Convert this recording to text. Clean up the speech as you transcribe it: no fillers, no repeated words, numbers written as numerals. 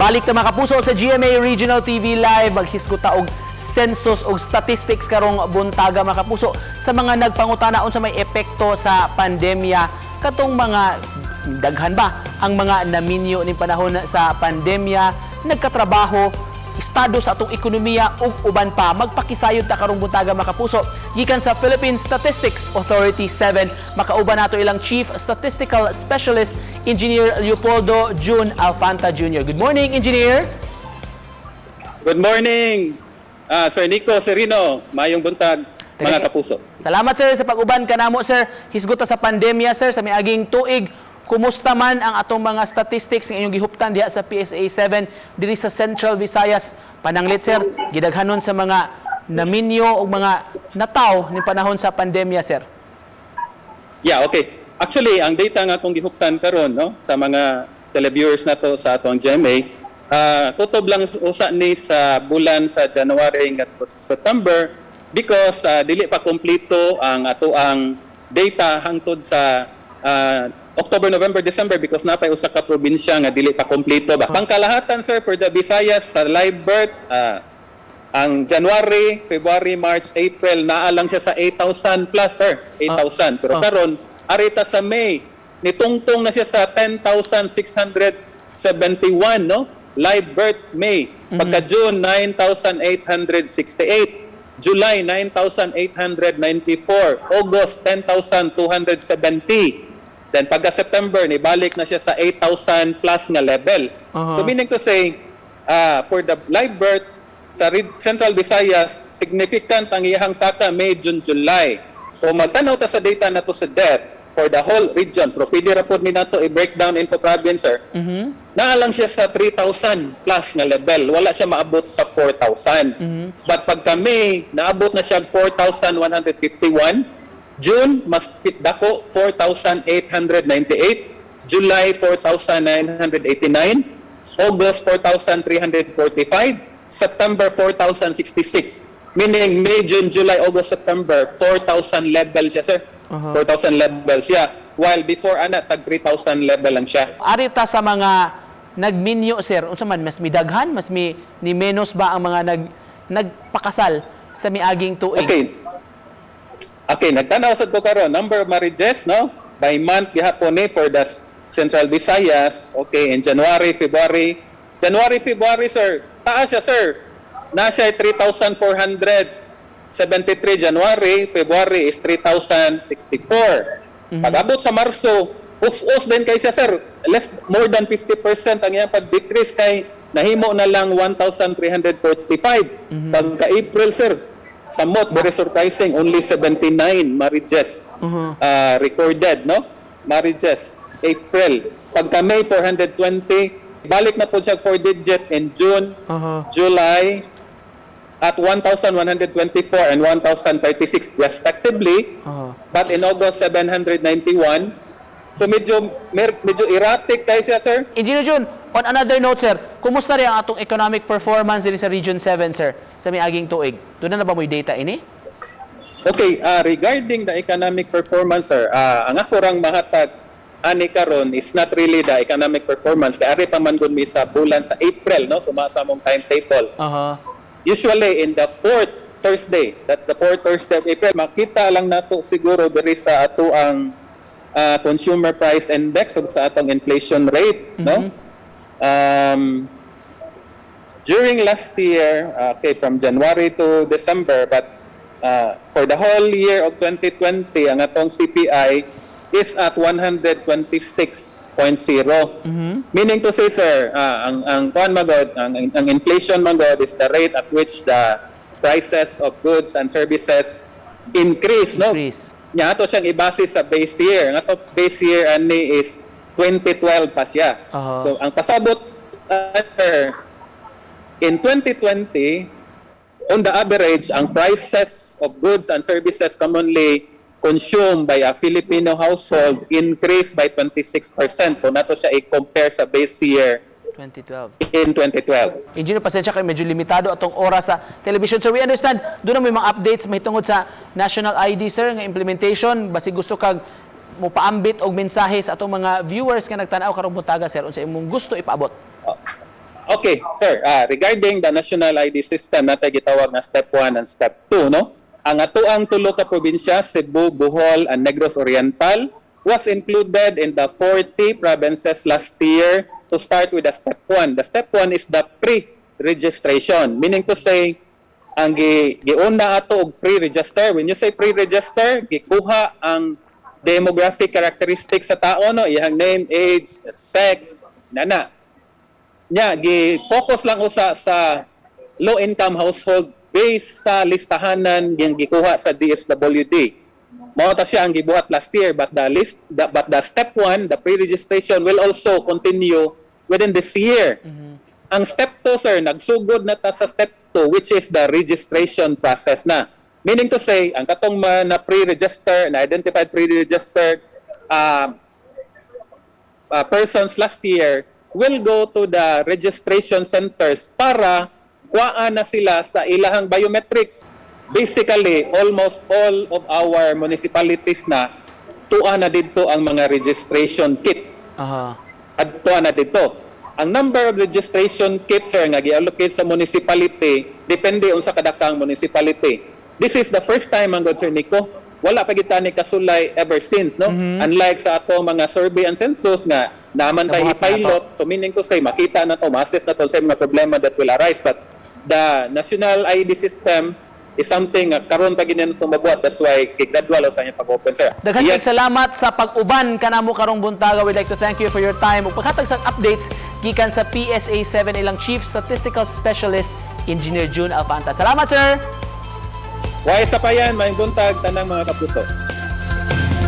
Balik na mga kapuso sa GMA Regional TV Live, maghisguta og census og statistics karong buntaga mga kapuso sa mga nagpangutanaon sa may epekto sa pandemya katong mga daghan ba ang mga naminyo ning panahon sa pandemya, nagkatrabaho, estado sa atong ekonomiya ug uban pa. Magpakisayod ta karong buntaga mga kapuso gikan sa Philippine Statistics Authority 7. Makauban nato ilang Chief Statistical Specialist Engineer Leopoldo June Alfanta Jr. Good morning, Engineer. Good morning, Sir Nico Serino. Mayong buntag, mga kapuso. Salamat sir sa pag-uban kanamo sir. Hisguta sa pandemya sir sa miaging tuig. Kumusta man ang atong mga statistics ng inyong gihuptan diha sa PSA 7 diri sa Central Visayas? Pananglit sir, gidaghanon sa mga naminyo o mga nataw ni panahon sa pandemya sir. Yeah, okay. Actually, ang data nga atong gihuptan karon no sa mga televiewers nato sa atong GMA, tutob lang usa ni sa bulan sa January ngadto sa September because dili pa kompleto ang atoang data hangtod sa October, November, December because napay usa ka probinsya nga dili pa kompleto ba. Pangkalahatan sir for the Visayas sa live birth, ang January, February, March, April naa lang siya sa 8,000 plus sir, 8,000. Pero karon arita sa May nitungtong na siya sa 10,671 no, live birth May. Pagka June 9,868, July 9,894, August 10,270. Then pagka September, nibalik na siya sa 8,000 plus nga level. So meaning to say, for the live birth sa Central Visayas, significant ang iyang saka May, June, July. Kung magtanaw ta sa data na to sa death for the whole region, pero pwede ra pod ni nato i-breakdown into province, sir. Naa lang siya sa 3,000 plus nga level. Wala siya maabot sa 4,000. But pagka May, naabot na siya 4,151. June, mas dako, 4,898. July, 4,989. August, 4,345. September, 4,066. Meaning, May, June, July, August, September, 4,000 level siya, sir. 4,000 level siya. While before, tag 3,000 level lang siya. Arita sa mga nagminyo, sir, unsa man, mas midaghan, mas ni menos ba ang mga nagpakasal sa miaging tuig? Okay, nagtanaw sad ko karon number of marriages no by month gihapon ni for the Central Visayas. Okay, in January, February, sir, taas siya sir. Na siya 3,473 January, February is 3,064. Pag-abot sa Marso, us din kay siya sir. More than 50% ang iyang pag-decrease kay nahimo na lang 1,345. Pagka-April sir, somewhat very surprising, only 79 marriages recorded, no? Marriages, April. Pagka May, 420. Balik na po siya 4-digit in June, July, at 1,124 and 1,036 respectively. But in August, 791. So medyo erratic kayo siya, sir. Engineer June, on another note, sir, kumusta rin ang atong economic performance dito sa Region 7, sir, sa miaging tuig? Doon na ba mo yung data ini? Okay, regarding the economic performance, sir, ang ako rang mahatag ani karon is not really the economic performance. Kaya ari pa man gud mi sa bulan sa April, no? Sumasa mong timetable. Usually in the 4th Thursday, that's the 4th Thursday of April, makita lang nato siguro diri sa ato ang consumer price index o sa atong inflation rate, no? During last year, okay, from January to December, but for the whole year of 2020, ang atong CPI is at 126.0. Meaning to say, sir, ang kuan magod, ang inflation magod is the rate at which the prices of goods and services increase, no? Nya ato siyang ibase sa base year. Ang ato base year ani is 2012 pa siya. So ang pasabot in 2020, on the average, ang prices of goods and services commonly consumed by a Filipino household increased by 26%. Kung nato siya i-compare sa base year 2012. In 2012. Engineer, pasensya kayo, medyo limitado atong oras sa television. So we understand, doon na may mga updates mahitungod sa National ID, sir, nga implementation. Basi gusto kag mo paambit og mensahe sa atong mga viewers nga nagtanaw karong buntaga, sir, unsa imong gusto ipaabot? Okay, sir. Regarding the national ID system natin gitawag na step 1 and step 2, no? Ang atuang tulo ka probinsya, Cebu, Bohol, and Negros Oriental, was included in the 40 provinces last year to start with the step 1. The step 1 is the pre-registration, meaning to say, ang giuna ato og pre-register. When you say pre-register, gikuha ang demographic characteristics sa tao, no? Iyang name, age, sex, nana. Nya gi-focus lang usa sa low-income household based sa listahanan yang gikuha sa DSWD. Mao ta siya ang gibuhat last year, but the step 1, the pre-registration will also continue within this year. Ang step 2, sir, nagsugod na ta sa step 2, which is the registration process na. Meaning to say, ang katong na pre-register, na identified pre-registered persons last year will go to the registration centers para kuhaan na sila sa ilahang biometrics. Basically, almost all of our municipalities na tuwa na dito ang mga registration kit. At tuwa na dito. Ang number of registration kits, sir, nga gi-allocate sa municipality, depende sa kadakang municipality. This is the first time, ang God, Sir Nico, wala pa kita ni kasulay ever since, no? Unlike sa ato mga survey and census nga naman tayo i-pilot, so meaning to say makita na to, ma-assess na to sa mga problema that will arise, but the national ID system is something karon pa ginin itong mabuhat. That's why gradual sa inyong pag-open, sir. Daghang salamat sa pag-uban kanamo karong buntaga. We'd like to thank you for your time. Ug paghatag sa updates gikan sa PSA 7 ilang Chief Statistical Specialist Engineer June Alpanta. Salamat, sir. Why sa payan, may buntag tanang mga kapuso.